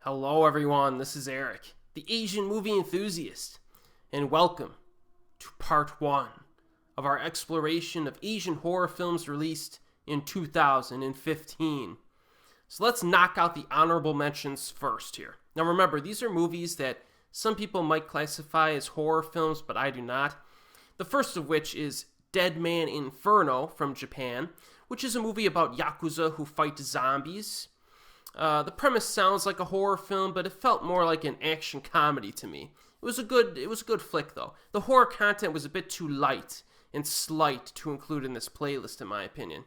Hello everyone, this is Erik, the Asian movie enthusiast, and welcome to part 1 of our exploration of Asian horror films released in 2015. So let's knock out the honorable mentions first here. Now remember, these are movies that some people might classify as horror films, but I do not. The first of which is Dead Man Inferno from Japan, which is a movie about Yakuza who fight zombies. The premise sounds like a horror film, but it felt more like an action comedy to me. It was a good flick though. The horror content was a bit too light and slight to include in this playlist in my opinion.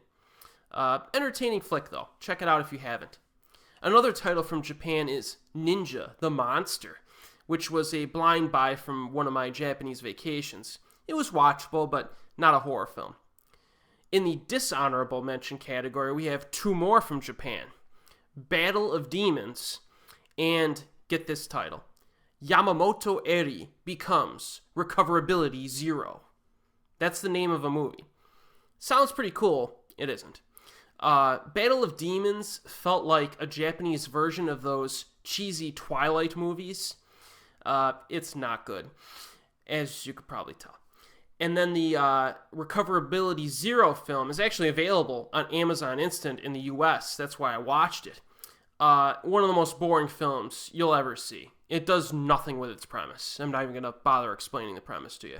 Entertaining flick though. Check it out if you haven't. Another title from Japan is Ninja the Monster, which was a blind buy from one of my Japanese vacations. It was watchable, but not a horror film. In the dishonorable mention category, we have two more from Japan. Battle of Demons, and get this title, Yamamoto Eri becomes Recoverability Zero. That's the name of a movie. Sounds pretty cool. It isn't. Battle of Demons felt like a Japanese version of those cheesy Twilight movies. It's not good, as you could probably tell. And then the Recoverability Zero film is actually available on Amazon Instant in the US. That's why I watched it. One of the most boring films you'll ever see. It does nothing with its premise. I'm not even going to bother explaining the premise to you.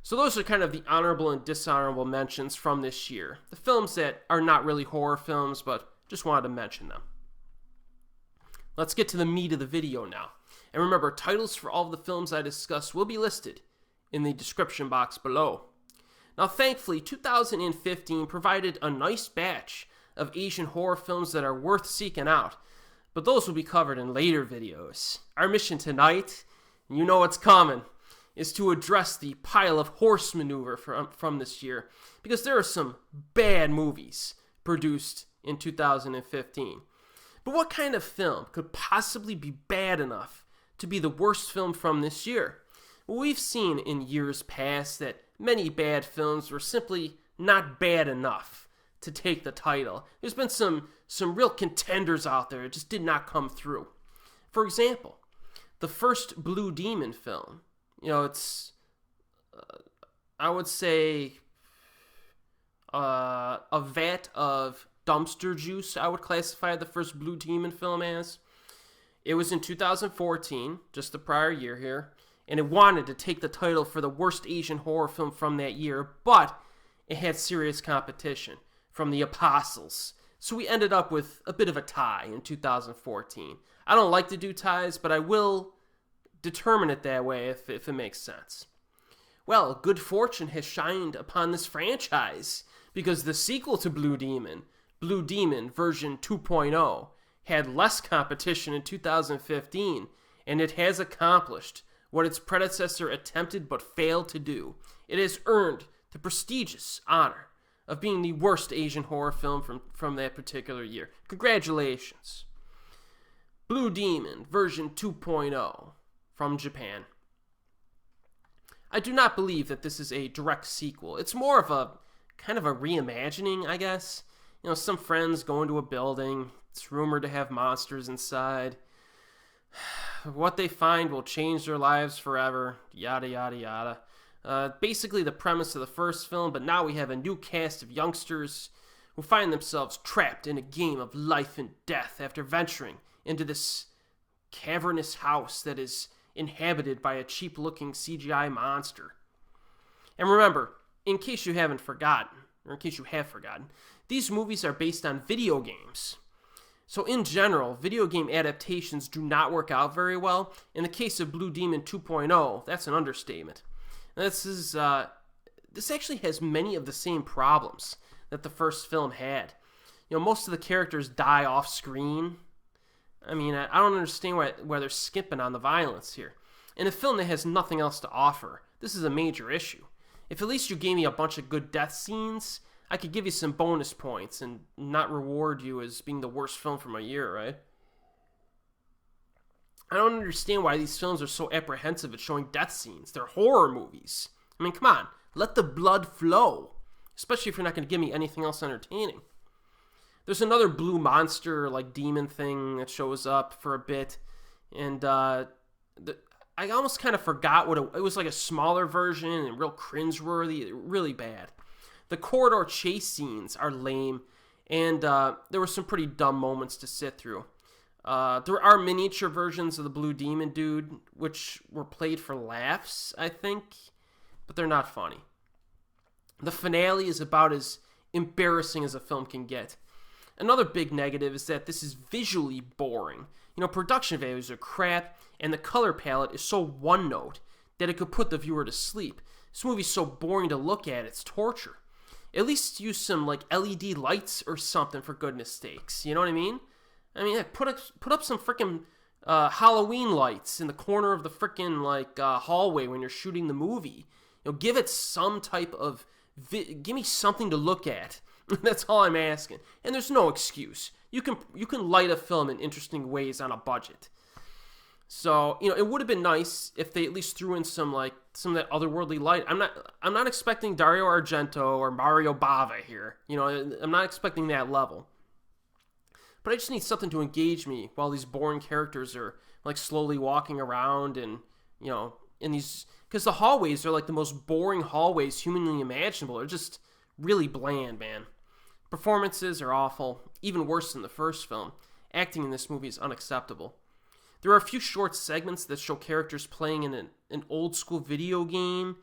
So those are kind of the honorable and dishonorable mentions from this year. The films that are not really horror films, but just wanted to mention them. Let's get to the meat of the video now. And remember, titles for all of the films I discuss will be listed in the description box below. Now thankfully, 2015 provided a nice batch of Asian horror films that are worth seeking out, but those will be covered in later videos. Our mission tonight, and you know what's coming, is to address the pile of horse maneuver from this year, because there are some bad movies produced in 2015. But what kind of film could possibly be bad enough to be the worst film from this year? We've seen in years past that many bad films were simply not bad enough to take the title. There's been some real contenders out there that just did not come through. For example, the first Blue Demon film. It's, I would say, a vat of dumpster juice, I would classify the first Blue Demon film as. It was in 2014, just the prior year here. And it wanted to take the title for the worst Asian horror film from that year, but it had serious competition from The Apostles. So we ended up with a bit of a tie in 2014. I don't like to do ties, but I will determine it that way if it makes sense. Well, good fortune has shined upon this franchise, because the sequel to Blue Demon version 2.0, had less competition in 2015, and it has accomplished what its predecessor attempted but failed to do. It has earned the prestigious honor of being the worst Asian horror film from that particular year. Congratulations. Blue Demon version 2.0 from Japan. I do not believe that this is a direct sequel. It's more of a kind of a reimagining, I guess. Some friends go into a building. It's rumored to have monsters inside. What they find will change their lives forever, yada yada yada. Basically the premise of the first film, but now we have a new cast of youngsters who find themselves trapped in a game of life and death after venturing into this cavernous house that is inhabited by a cheap-looking CGI monster. And remember, in case you haven't forgotten, or in case you have forgotten, these movies are based on video games. So in general, video game adaptations do not work out very well. In the case of Blue Demon 2.0, that's an understatement. This actually has many of the same problems that the first film had. Most of the characters die off screen. I don't understand why they're skipping on the violence here. In a film that has nothing else to offer, this is a major issue. If at least you gave me a bunch of good death scenes, I could give you some bonus points and not reward you as being the worst film from a year, right? I don't understand why these films are so apprehensive at showing death scenes. They're horror movies. Come on, let the blood flow. Especially if you're not going to give me anything else entertaining. There's another blue monster, like demon thing that shows up for a bit. And I almost kind of forgot what it was, like a smaller version and real cringeworthy, really bad. The corridor chase scenes are lame, and there were some pretty dumb moments to sit through. There are miniature versions of the Blue Demon dude, which were played for laughs, I think, but they're not funny. The finale is about as embarrassing as a film can get. Another big negative is that this is visually boring. Production values are crap, and the color palette is so one-note that it could put the viewer to sleep. This movie's so boring to look at, it's torture. At least use some, like, LED lights or something, for goodness sakes. You know what I mean? Put up some freaking Halloween lights in the corner of the freaking, hallway when you're shooting the movie. Give it some type of... give me something to look at. That's all I'm asking. And there's no excuse. You can light a film in interesting ways on a budget. So, it would have been nice if they at least threw in some of that otherworldly light. I'm not expecting Dario Argento or Mario Bava here. I'm not expecting that level. But I just need something to engage me while these boring characters are, like, slowly walking around and, in these... Because the hallways are, like, the most boring hallways humanly imaginable. They're just really bland, man. Performances are awful, even worse than the first film. Acting in this movie is unacceptable. There are a few short segments that show characters playing in an old-school video game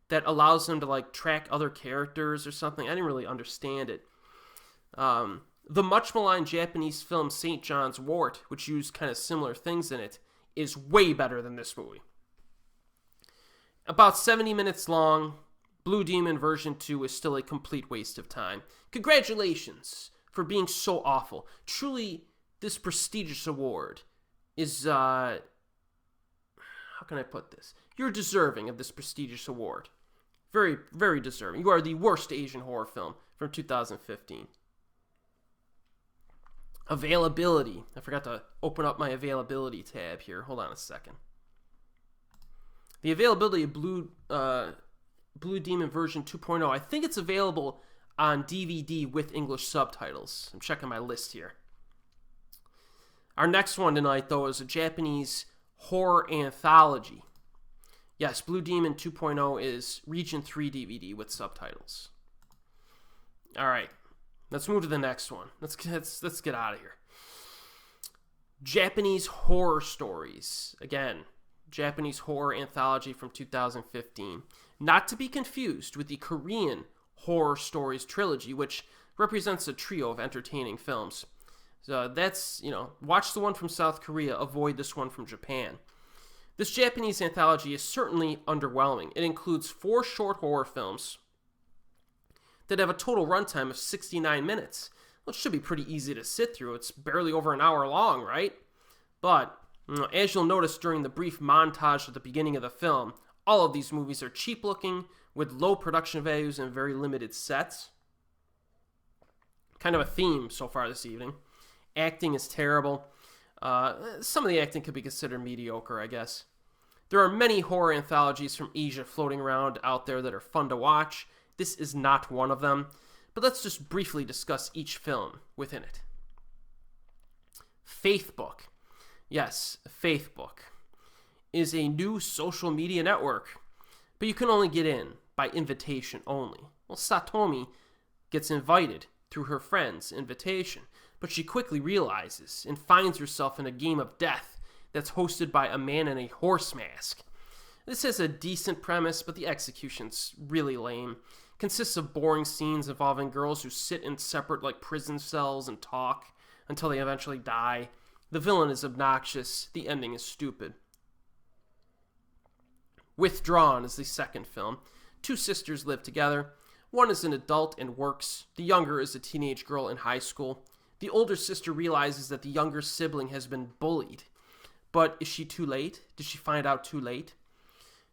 that allows them to, like, track other characters or something. I didn't really understand it. The much-maligned Japanese film St. John's Wort, which used kind of similar things in it, is way better than this movie. About 70 minutes long, Blue Demon version 2 is still a complete waste of time. Congratulations for being so awful. Truly, this prestigious award is, how can I put this? You're deserving of this prestigious award. Very, very deserving. You are the worst Asian horror film from 2015. Availability. I forgot to open up my availability tab here. Hold on a second. The availability of Blue Demon version 2.0, I think it's available on DVD with English subtitles. I'm checking my list here. Our next one tonight, though, is a Japanese horror anthology. Yes, Blue Demon 2.0 is Region 3 DVD with subtitles. All right, let's move to the next one. Let's get out of here. Japanese horror stories. Again, Japanese horror anthology from 2015. Not to be confused with the Korean horror stories trilogy, which represents a trio of entertaining films. So that's, watch the one from South Korea, avoid this one from Japan. This Japanese anthology is certainly underwhelming. It includes 4 short horror films that have a total runtime of 69 minutes. Well, it should be pretty easy to sit through. It's barely over an hour long, right? But, as you'll notice during the brief montage at the beginning of the film, all of these movies are cheap looking, with low production values and very limited sets. Kind of a theme so far this evening. Acting is terrible. Some of the acting could be considered mediocre, I guess. There are many horror anthologies from Asia floating around out there that are fun to watch. This is not one of them, but let's just briefly discuss each film within it. Faithbook. Yes, Faithbook is a new social media network, but you can only get in by invitation only. Well, Satomi gets invited through her friend's invitation, but she quickly realizes and finds herself in a game of death that's hosted by a man in a horse mask. This has a decent premise, but the execution's really lame. Consists of boring scenes involving girls who sit in separate prison cells and talk until they eventually die. The villain is obnoxious. The ending is stupid. Withdrawn is the second film. 2 sisters live together. One is an adult and works. The younger is a teenage girl in high school. The older sister realizes that the younger sibling has been bullied. But is she too late? Did she find out too late?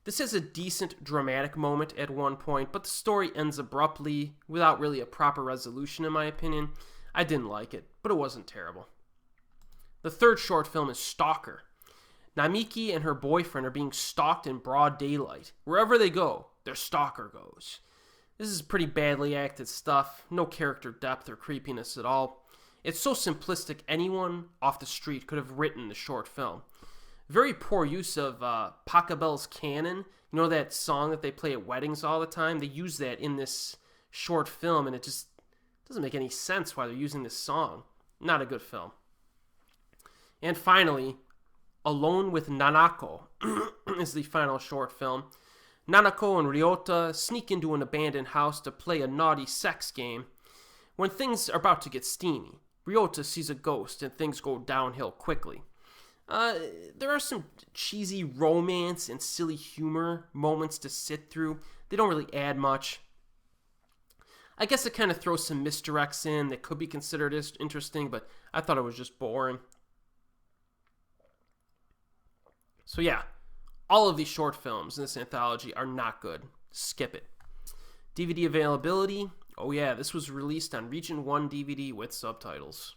This has a decent dramatic moment at one point, but the story ends abruptly without really a proper resolution in my opinion. I didn't like it, but it wasn't terrible. The third short film is Stalker. Namiki and her boyfriend are being stalked in broad daylight. Wherever they go, their stalker goes. This is pretty badly acted stuff, no character depth or creepiness at all. It's so simplistic, anyone off the street could have written the short film. Very poor use of Pachelbel's Canon. You know that song that they play at weddings all the time? They use that in this short film, and it just doesn't make any sense why they're using this song. Not a good film. And finally, Alone with Nanako is the final short film. Nanako and Ryota sneak into an abandoned house to play a naughty sex game. When things are about to get steamy, Ryota sees a ghost and things go downhill quickly. There are some cheesy romance and silly humor moments to sit through. They don't really add much. I guess it kind of throws some misdirects in that could be considered interesting, but I thought it was just boring. So yeah, all of these short films in this anthology are not good. Skip it. DVD availability. Oh yeah, this was released on Region 1 DVD with subtitles.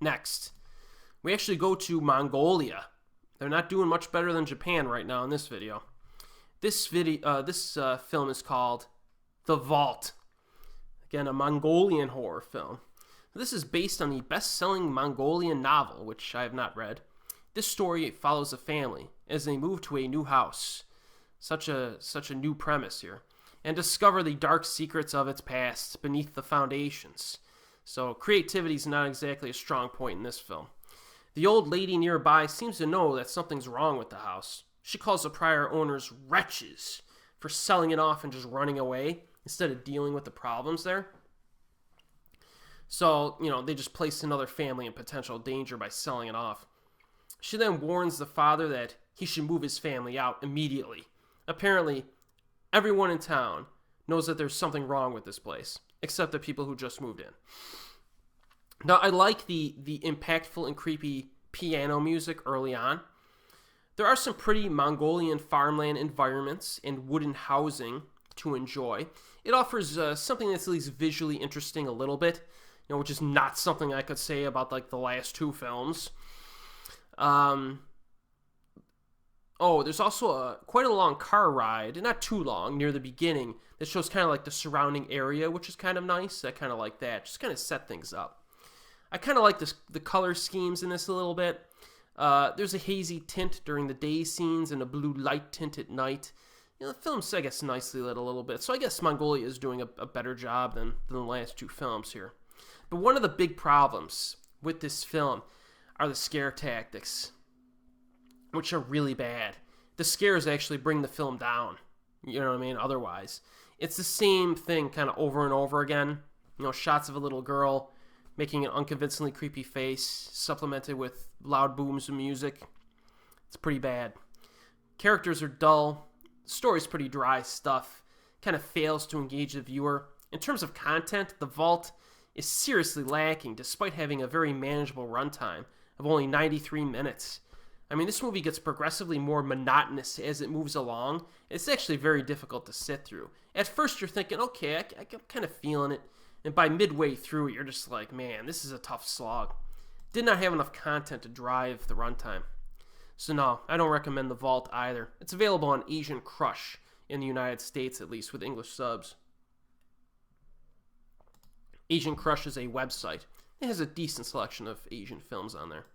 Next, we actually go to Mongolia. They're not doing much better than Japan right now in this video. This film is called The Vault. Again, a Mongolian horror film. This is based on the best-selling Mongolian novel, which I have not read. This story follows a family as they move to a new house. Such a new premise here. And discover the dark secrets of its past beneath the foundations. So creativity is not exactly a strong point in this film. The old lady nearby seems to know that something's wrong with the house. She calls the prior owners wretches for selling it off and just running away instead of dealing with the problems there. So, they just place another family in potential danger by selling it off. She then warns the father that he should move his family out immediately. Apparently, everyone in town knows that there's something wrong with this place, except the people who just moved in. Now, I like the impactful and creepy piano music early on. There are some pretty Mongolian farmland environments and wooden housing to enjoy. It offers something that's at least visually interesting a little bit, which is not something I could say about the last two films. There's also quite a long car ride, not too long, near the beginning, that shows kind of the surrounding area, which is kind of nice. I kind of like that. Just kind of set things up. I kind of like the color schemes in this a little bit. There's a hazy tint during the day scenes and a blue light tint at night. The film's, I guess, nicely lit a little bit. So I guess Mongolia is doing a better job than the last two films here. But one of the big problems with this film are the scare tactics, which are really bad. The scares actually bring the film down. You know what I mean? Otherwise, it's the same thing kind of over and over again. Shots of a little girl making an unconvincingly creepy face, supplemented with loud booms of music. It's pretty bad. Characters are dull. The story's pretty dry stuff. Kind of fails to engage the viewer. In terms of content, The Vault is seriously lacking, despite having a very manageable runtime of only 93 minutes. I mean, this movie gets progressively more monotonous as it moves along. It's actually very difficult to sit through. At first, you're thinking, okay, I'm kind of feeling it. And by midway through, you're just like, man, this is a tough slog. Did not have enough content to drive the runtime. So no, I don't recommend The Vault either. It's available on Asian Crush in the United States, at least, with English subs. Asian Crush is a website. It has a decent selection of Asian films on there.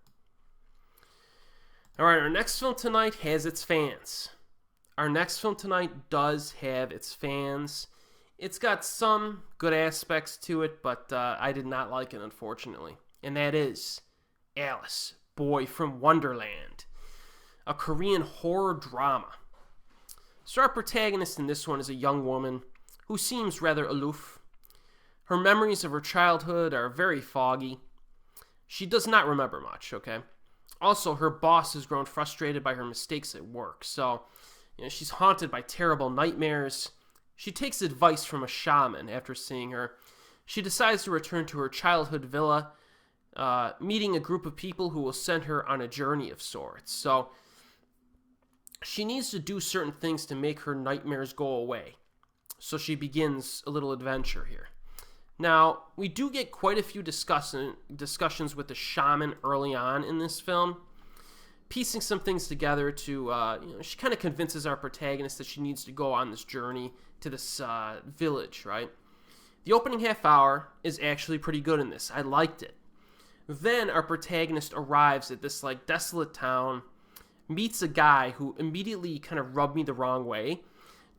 Alright, our next film tonight has its fans. Our next film tonight does have its fans. It's got some good aspects to it, but I did not like it, unfortunately. And that is Alice, Boy from Wonderland, a Korean horror drama. So our protagonist in this one is a young woman who seems rather aloof. Her memories of her childhood are very foggy. She does not remember much, okay? Also, her boss has grown frustrated by her mistakes at work, so she's haunted by terrible nightmares. She takes advice from a shaman after seeing her. She decides to return to her childhood villa, meeting a group of people who will send her on a journey of sorts. So she needs to do certain things to make her nightmares go away. So she begins a little adventure here. Now, we do get quite a few discussions with the shaman early on in this film, piecing some things together to, she kind of convinces our protagonist that she needs to go on this journey to this village, right? The opening half hour is actually pretty good in this. I liked it. Then our protagonist arrives at this like desolate town, meets a guy who immediately kind of rubbed me the wrong way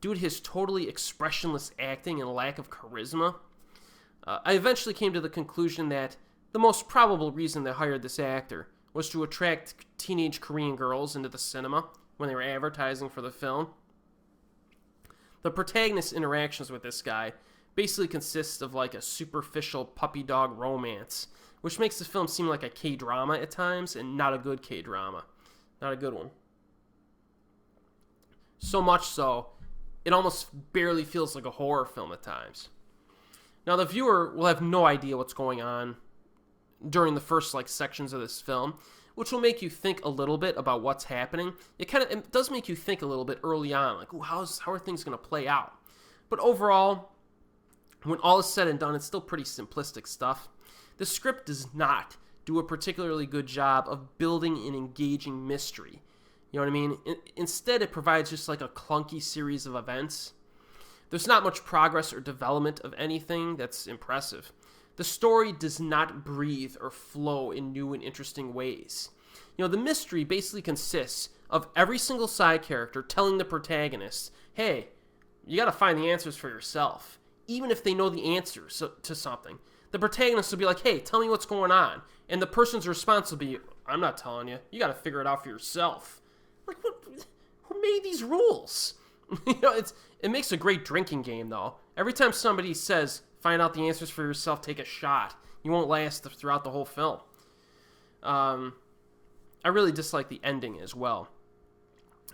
due to his totally expressionless acting and lack of charisma. I eventually came to the conclusion that the most probable reason they hired this actor was to attract teenage Korean girls into the cinema when they were advertising for the film. The protagonist's interactions with this guy basically consists of like a superficial puppy dog romance, which makes the film seem like a K-drama at times and not a good K-drama. Not a good one. So much so, it almost barely feels like a horror film at times. Now, the viewer will have no idea what's going on during the first like sections of this film, which will make you think a little bit about what's happening. It does make you think a little bit early on, like, ooh, how are things going to play out? But overall, when all is said and done, it's still pretty simplistic stuff. The script does not do a particularly good job of building an engaging mystery. You know what I mean? Instead, it provides just like a clunky series of events. There's not much progress or development of anything that's impressive. The story does not breathe or flow in new and interesting ways. You know, the mystery basically consists of every single side character telling the protagonist, hey, you gotta find the answers for yourself. Even if they know the answers to something. The protagonist will be like, hey, tell me what's going on. And the person's response will be, I'm not telling you. You gotta figure it out for yourself. Like, who made these rules? You know, it makes a great drinking game, though. Every time somebody says, find out the answers for yourself, take a shot, you won't last throughout the whole film. I really dislike the ending as well.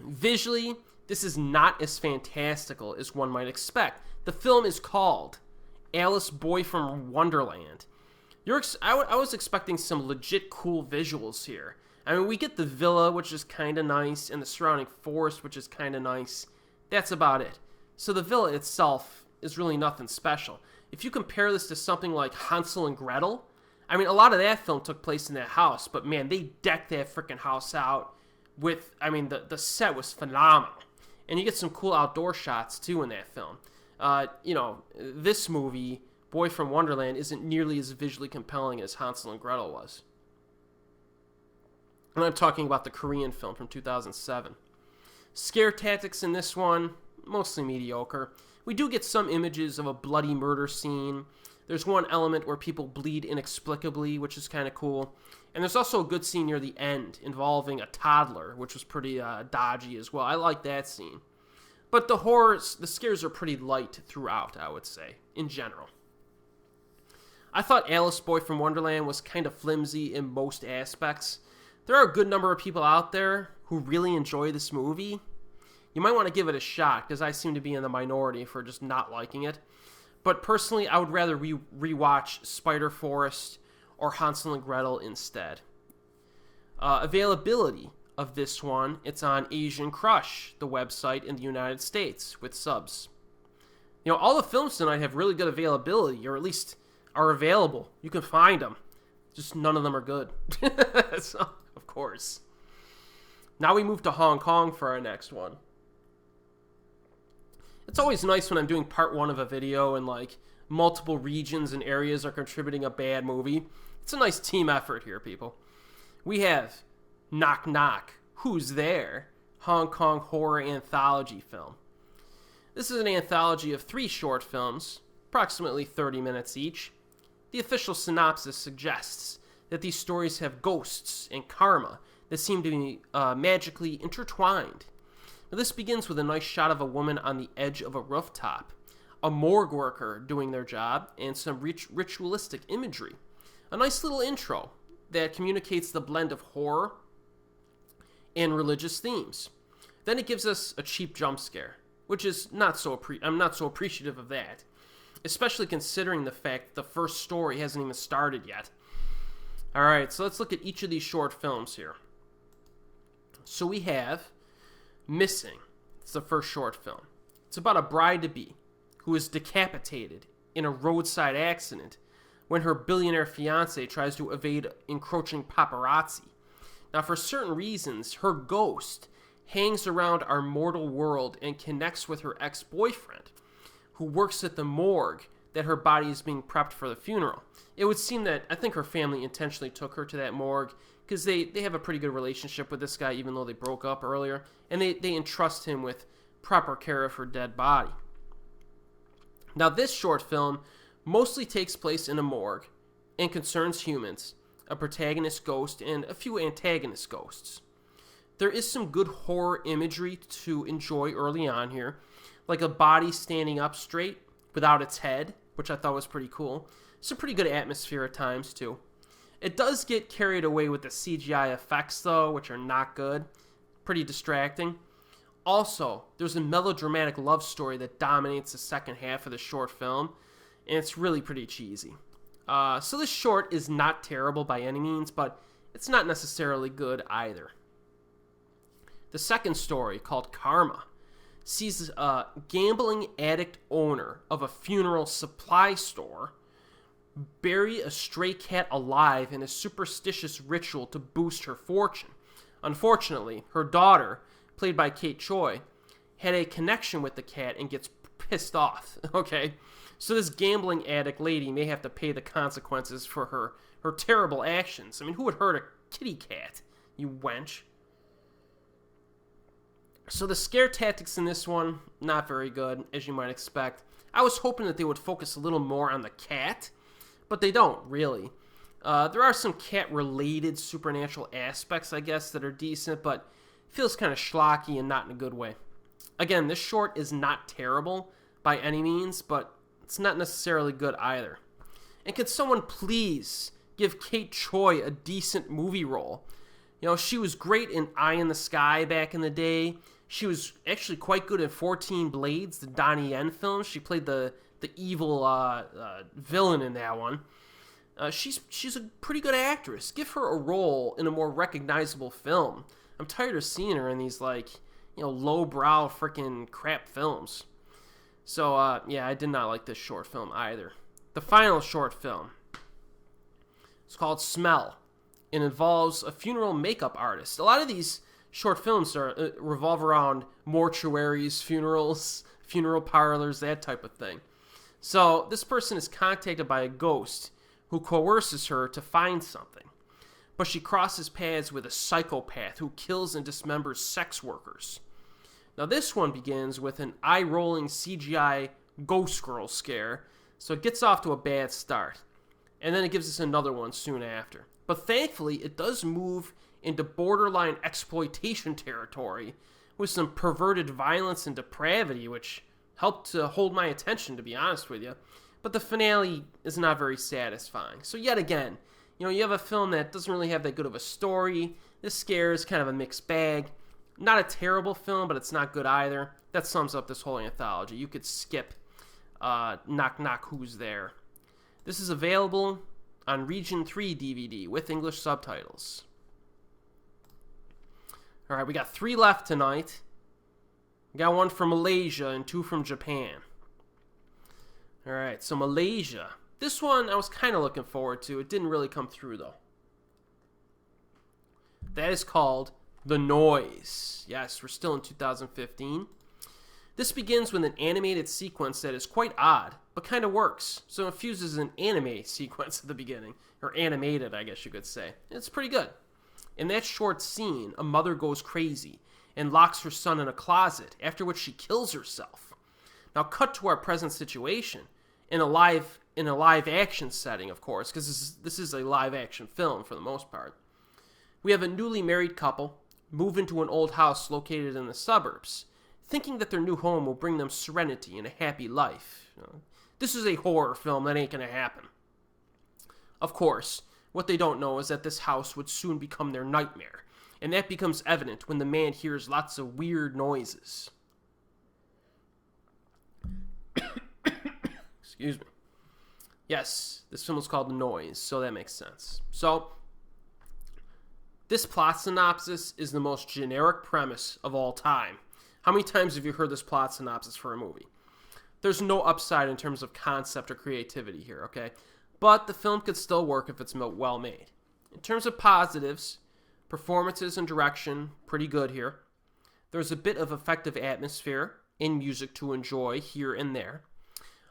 Visually, this is not as fantastical as one might expect. The film is called Alice Boy from Wonderland. I was expecting some legit cool visuals here. I mean, we get the villa, which is kind of nice, and the surrounding forest, which is kind of nice. That's about it. So the villa itself is really nothing special. If you compare this to something like Hansel and Gretel, I mean, a lot of that film took place in that house, but man, they decked that freaking house out with, I mean, the set was phenomenal. And you get some cool outdoor shots, too, in that film. You know, this movie, Boy from Wonderland, isn't nearly as visually compelling as Hansel and Gretel was. And I'm talking about the Korean film from 2007. Scare tactics in this one, mostly mediocre. We do get some images of a bloody murder scene. There's one element where people bleed inexplicably, which is kind of cool. And there's also a good scene near the end involving a toddler, which was pretty dodgy as well. I like that scene. But the scares are pretty light throughout, I would say, in general. I thought Alice Boy from Wonderland was kind of flimsy in most aspects. There are a good number of people out there who really enjoy this movie. You might want to give it a shot, because I seem to be in the minority for just not liking it. But personally, I would rather rewatch Spider Forest or Hansel and Gretel instead. Availability of this one, it's on Asian Crush, the website in the United States, with subs. You know, all the films tonight have really good availability, or at least are available. You can find them. Just none of them are good. So, of course. Now we move to Hong Kong for our next one. It's always nice when I'm doing part one of a video and like multiple regions and areas are contributing a bad movie. It's a nice team effort here, people. We have Knock Knock, Who's There? Hong Kong horror anthology film. This is an anthology of 3 short films, approximately 30 minutes each. The official synopsis suggests that these stories have ghosts and karma that seem to be magically intertwined. Now, this begins with a nice shot of a woman on the edge of a rooftop, a morgue worker doing their job, and some ritualistic imagery. A nice little intro that communicates the blend of horror and religious themes. Then it gives us a cheap jump scare, which is I'm not so appreciative of that, especially considering the fact that the first story hasn't even started yet. Alright, so let's look at each of these short films here. So we have Missing. It's the first short film. It's about a bride-to-be who is decapitated in a roadside accident when her billionaire fiancé tries to evade encroaching paparazzi. Now, for certain reasons, her ghost hangs around our mortal world and connects with her ex-boyfriend, who works at the morgue that her body is being prepped for the funeral. It would seem that I think her family intentionally took her to that morgue because they have a pretty good relationship with this guy, even though they broke up earlier, and they entrust him with proper care of her dead body. Now, this short film mostly takes place in a morgue and concerns humans, a protagonist ghost, and a few antagonist ghosts. There is some good horror imagery to enjoy early on here, like a body standing up straight without its head, which I thought was pretty cool. Some pretty good atmosphere at times, too. It does get carried away with the CGI effects, though, which are not good. Pretty distracting. Also, there's a melodramatic love story that dominates the second half of the short film, and it's really pretty cheesy. So this short is not terrible by any means, but it's not necessarily good either. The second story, called Karma, sees a gambling addict owner of a funeral supply store bury a stray cat alive in a superstitious ritual to boost her fortune. Unfortunately, her daughter, played by Kate Choi, had a connection with the cat and gets pissed off, okay? So this gambling addict lady may have to pay the consequences for her terrible actions. I mean, who would hurt a kitty cat, you wench? So the scare tactics in this one, not very good, as you might expect. I was hoping that they would focus a little more on the cat, but they don't, really. There are some cat-related supernatural aspects, I guess, that are decent, but it feels kind of schlocky and not in a good way. Again, this short is not terrible by any means, but it's not necessarily good either. And could someone please give Kate Choi a decent movie role? You know, she was great in Eye in the Sky back in the day. She was actually quite good in 14 Blades, the Donnie Yen film. She played the evil villain in that one. She's a pretty good actress. Give her a role in a more recognizable film. I'm tired of seeing her in these, lowbrow freaking crap films. So, yeah, I did not like this short film either. The final short film is called Smell. It involves a funeral makeup artist. A lot of these short films revolve around mortuaries, funerals, funeral parlors, that type of thing. So this person is contacted by a ghost who coerces her to find something. But she crosses paths with a psychopath who kills and dismembers sex workers. Now this one begins with an eye-rolling CGI ghost girl scare, so it gets off to a bad start. And then it gives us another one soon after. But thankfully, it does move into borderline exploitation territory with some perverted violence and depravity, which helped to hold my attention, to be honest with you. But the finale is not very satisfying. So yet again, you have a film that doesn't really have that good of a story. This scare is kind of a mixed bag. Not a terrible film, but it's not good either. That sums up this whole anthology. You could skip Knock Knock Who's There. This is available on Region 3 DVD with English subtitles. Alright, we got 3 left tonight. We got 1 from Malaysia and 2 from Japan. Alright, so Malaysia. This one I was kind of looking forward to. It didn't really come through, though. That is called The Noise. Yes, we're still in 2015. This begins with an animated sequence that is quite odd, but kind of works. So it fuses an anime sequence at the beginning. Or animated, I guess you could say. It's pretty good. In that short scene, a mother goes crazy and locks her son in a closet, after which she kills herself. Now cut to our present situation, in a live action setting, of course, because this is a live action film for the most part. We have a newly married couple move into an old house located in the suburbs, thinking that their new home will bring them serenity and a happy life. This is a horror film, that ain't gonna happen. Of course, what they don't know is that this house would soon become their nightmare, and that becomes evident when the man hears lots of weird noises. Excuse me. Yes, this film is called The Noise, so that makes sense. So, this plot synopsis is the most generic premise of all time. How many times have you heard this plot synopsis for a movie? There's no upside in terms of concept or creativity here, okay? But the film could still work if it's well made. In terms of positives, performances and direction, pretty good here. There's a bit of effective atmosphere and music to enjoy here and there.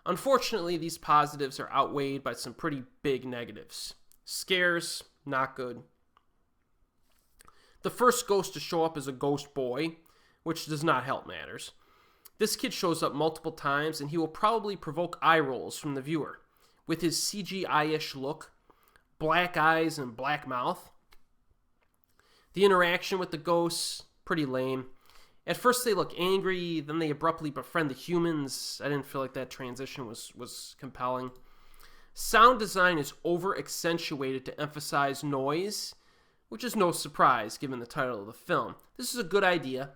Unfortunately, these positives are outweighed by some pretty big negatives. Scares, not good. The first ghost to show up is a ghost boy, which does not help matters. This kid shows up multiple times, and he will probably provoke eye rolls from the viewer. With his CGI-ish look, black eyes, and black mouth. The interaction with the ghosts, pretty lame. At first they look angry, then they abruptly befriend the humans. I didn't feel like that transition was compelling. Sound design is over-accentuated to emphasize noise, which is no surprise given the title of the film. This is a good idea.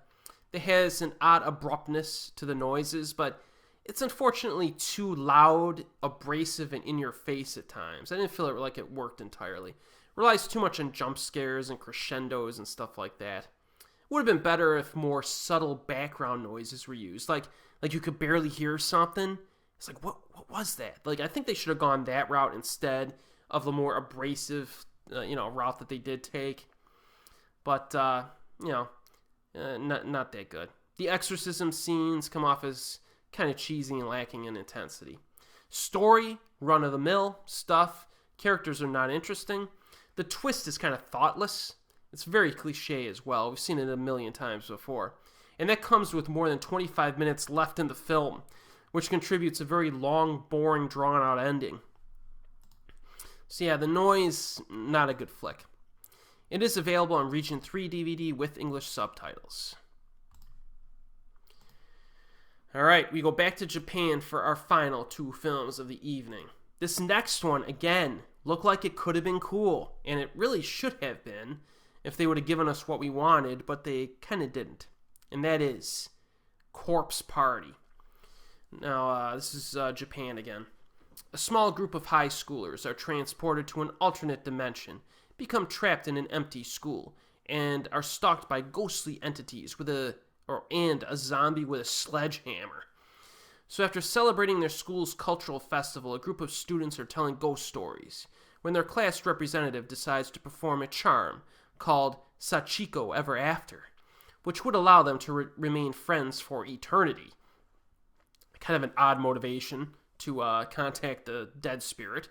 It has an odd abruptness to the noises, but it's unfortunately too loud, abrasive, and in your face at times. I didn't feel like it worked entirely. It relies too much on jump scares and crescendos and stuff like that. It would have been better if more subtle background noises were used. Like you could barely hear something. It's like, what was that? Like, I think they should have gone that route instead of the more abrasive, route that they did take. But, not that good. The exorcism scenes come off as kind of cheesy and lacking in intensity. Story, run-of-the-mill stuff. Characters are not interesting. The twist is kind of thoughtless. It's very cliche as well. We've seen it a million times before. And that comes with more than 25 minutes left in the film, which contributes a very long, boring, drawn-out ending. So yeah, The Noise, not a good flick. It is available on Region 3 DVD with English subtitles. Alright, we go back to Japan for our final two films of the evening. This next one, again, looked like it could have been cool, and it really should have been if they would have given us what we wanted, but they kind of didn't. And that is Corpse Party. Now, this is Japan again. A small group of high schoolers are transported to an alternate dimension, become trapped in an empty school, and are stalked by ghostly entities and a zombie with a sledgehammer. So after celebrating their school's cultural festival, a group of students are telling ghost stories when their class representative decides to perform a charm called Sachiko Ever After, which would allow them to remain friends for eternity. Kind of an odd motivation to contact the dead spirit.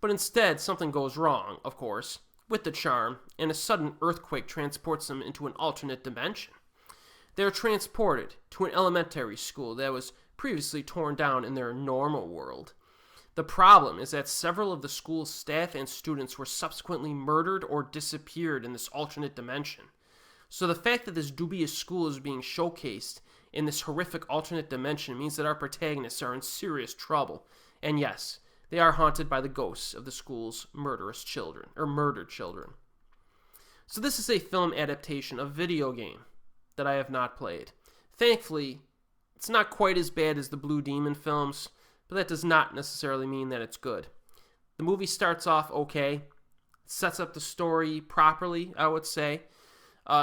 But instead, something goes wrong, of course, with the charm, and a sudden earthquake transports them into an alternate dimension. They are transported to an elementary school that was previously torn down in their normal world. The problem is that several of the school's staff and students were subsequently murdered or disappeared in this alternate dimension. So the fact that this dubious school is being showcased in this horrific alternate dimension means that our protagonists are in serious trouble. And yes, they are haunted by the ghosts of the school's murdered children. So this is a film adaptation of a video game that I have not played. Thankfully, it's not quite as bad as the Blue Demon films, but that does not necessarily mean that it's good. The movie starts off okay, sets up the story properly, I would say.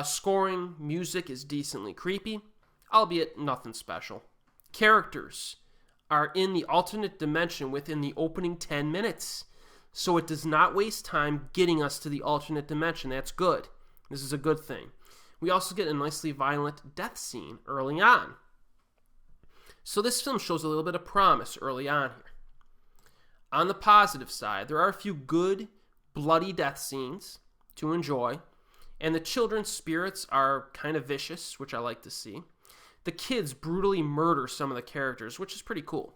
Scoring, music is decently creepy, albeit nothing special. Characters are in the alternate dimension within the opening 10 minutes, so it does not waste time getting us to the alternate dimension. That's good. This is a good thing. We also get a nicely violent death scene early on. So this film shows a little bit of promise early on here. On the positive side, there are a few good, bloody death scenes to enjoy, and the children's spirits are kind of vicious, which I like to see. The kids brutally murder some of the characters, which is pretty cool.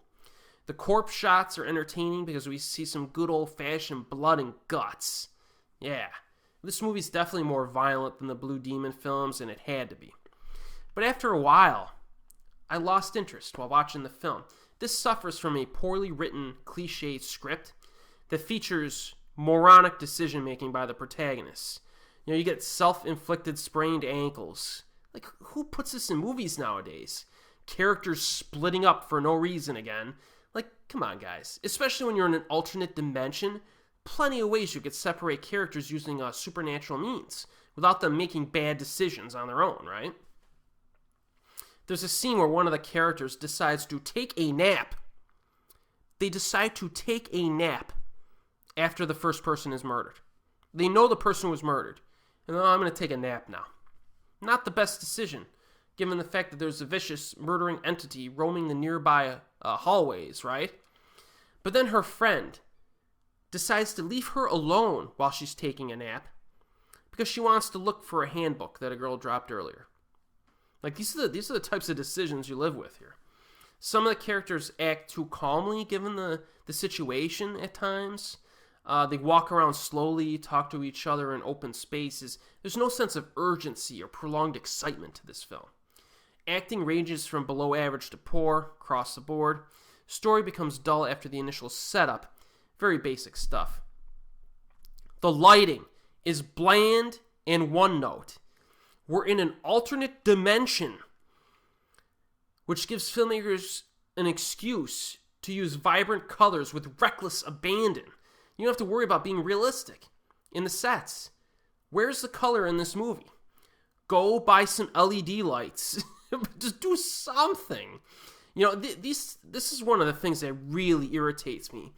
The corpse shots are entertaining because we see some good old-fashioned blood and guts. Yeah, this movie's definitely more violent than the Blue Demon films, and it had to be. But after a while, I lost interest while watching the film. This suffers from a poorly written, cliched script that features moronic decision-making by the protagonists. You get self-inflicted sprained ankles. Like, who puts this in movies nowadays? Characters splitting up for no reason again. Like, come on, guys. Especially when you're in an alternate dimension, plenty of ways you could separate characters using supernatural means without them making bad decisions on their own, right? There's a scene where one of the characters decides to take a nap. They decide to take a nap after the first person is murdered. They know the person was murdered. And I'm going to take a nap now. Not the best decision, given the fact that there's a vicious, murdering entity roaming the nearby hallways, right? But then her friend decides to leave her alone while she's taking a nap because she wants to look for a handbook that a girl dropped earlier. Like, these are the types of decisions you live with here. Some of the characters act too calmly given the situation at times. They walk around slowly, talk to each other in open spaces. There's no sense of urgency or prolonged excitement to this film. Acting ranges from below average to poor, across the board. Story becomes dull after the initial setup. Very basic stuff. The lighting is bland and one note. We're in an alternate dimension, which gives filmmakers an excuse to use vibrant colors with reckless abandon. You don't have to worry about being realistic in the sets. Where's the color in this movie? Go buy some LED lights. Just do something. You know, this is one of the things that really irritates me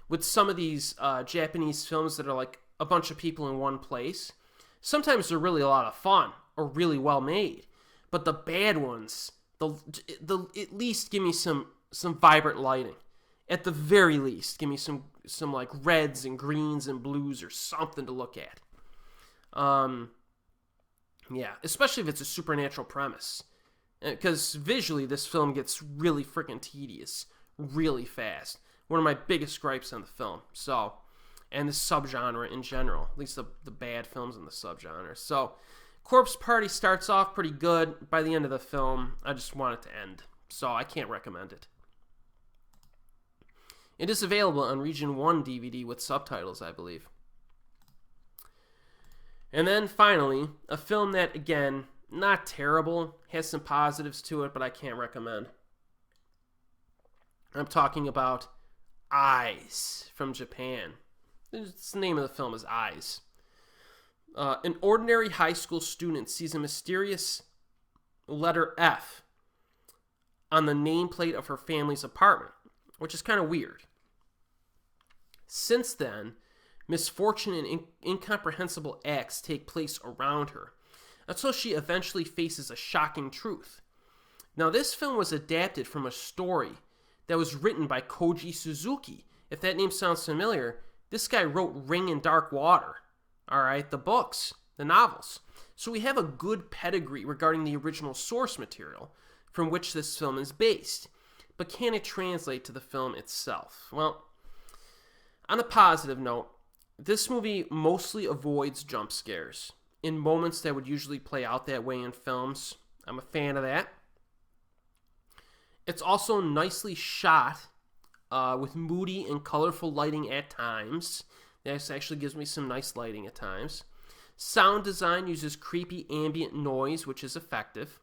with some of these Japanese films that are like a bunch of people in one place. Sometimes they're really a lot of fun or really well made, but the bad ones, at least give me some vibrant lighting. At the very least, give me some like reds and greens and blues or something to look at. Yeah, especially if it's a supernatural premise. Because visually, this film gets really freaking tedious really fast. One of my biggest gripes on the film. So, and the subgenre in general. At least the bad films in the subgenre. So, Corpse Party starts off pretty good. By the end of the film, I just want it to end. So, I can't recommend it. It is available on Region 1 DVD with subtitles, I believe. And then, finally, a film that, again, not terrible, has some positives to it, but I can't recommend. I'm talking about Eyes from Japan. The name of the film is Eyes. An ordinary high school student sees a mysterious letter F on the nameplate of her family's apartment, which is kind of weird. Since then, misfortune and incomprehensible acts take place around her, until she eventually faces a shocking truth. Now, this film was adapted from a story that was written by Koji Suzuki. If that name sounds familiar, this guy wrote Ring and Dark Water. Alright, the books, the novels. So we have a good pedigree regarding the original source material from which this film is based. But can it translate to the film itself? Well, on a positive note, this movie mostly avoids jump scares in moments that would usually play out that way in films. I'm a fan of that. It's also nicely shot with moody and colorful lighting at times. This actually gives me some nice lighting at times. Sound design uses creepy ambient noise, which is effective.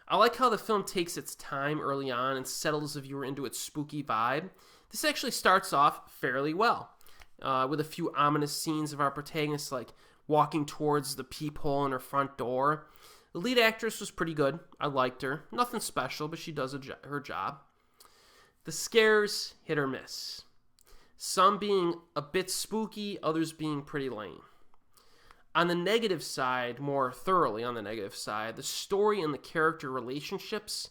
I like how the film takes its time early on and settles the viewer into its spooky vibe. This actually starts off fairly well, with a few ominous scenes of our protagonist, like walking towards the peephole in her front door. The lead actress was pretty good. I liked her. Nothing special, but she does her job. The scares hit or miss. Some being a bit spooky, others being pretty lame. On the negative side, more thoroughly on the negative side, the story and the character relationships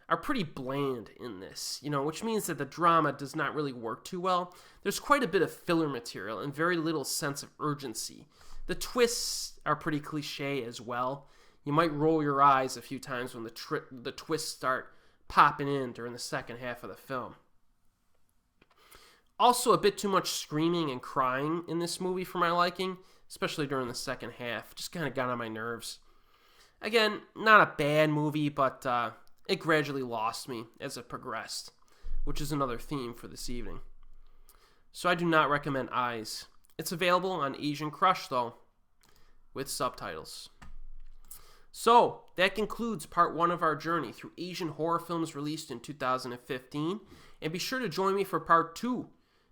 are pretty bland in this, which means that the drama does not really work too well. There's quite a bit of filler material and very little sense of urgency. The twists are pretty cliche as well. You might roll your eyes a few times when the twists start popping in during the second half of the film. Also, a bit too much screaming and crying in this movie for my liking, especially during the second half. Just kind of got on my nerves. Again, not a bad movie, but it gradually lost me as it progressed, which is another theme for this evening. So I do not recommend Eyes. It's available on Asian Crush, though, with subtitles. So, that concludes part 1 of our journey through Asian horror films released in 2015. And be sure to join me for part 2,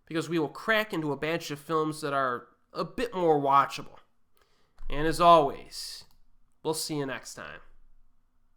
because we will crack into a batch of films that are a bit more watchable. And as always, we'll see you next time.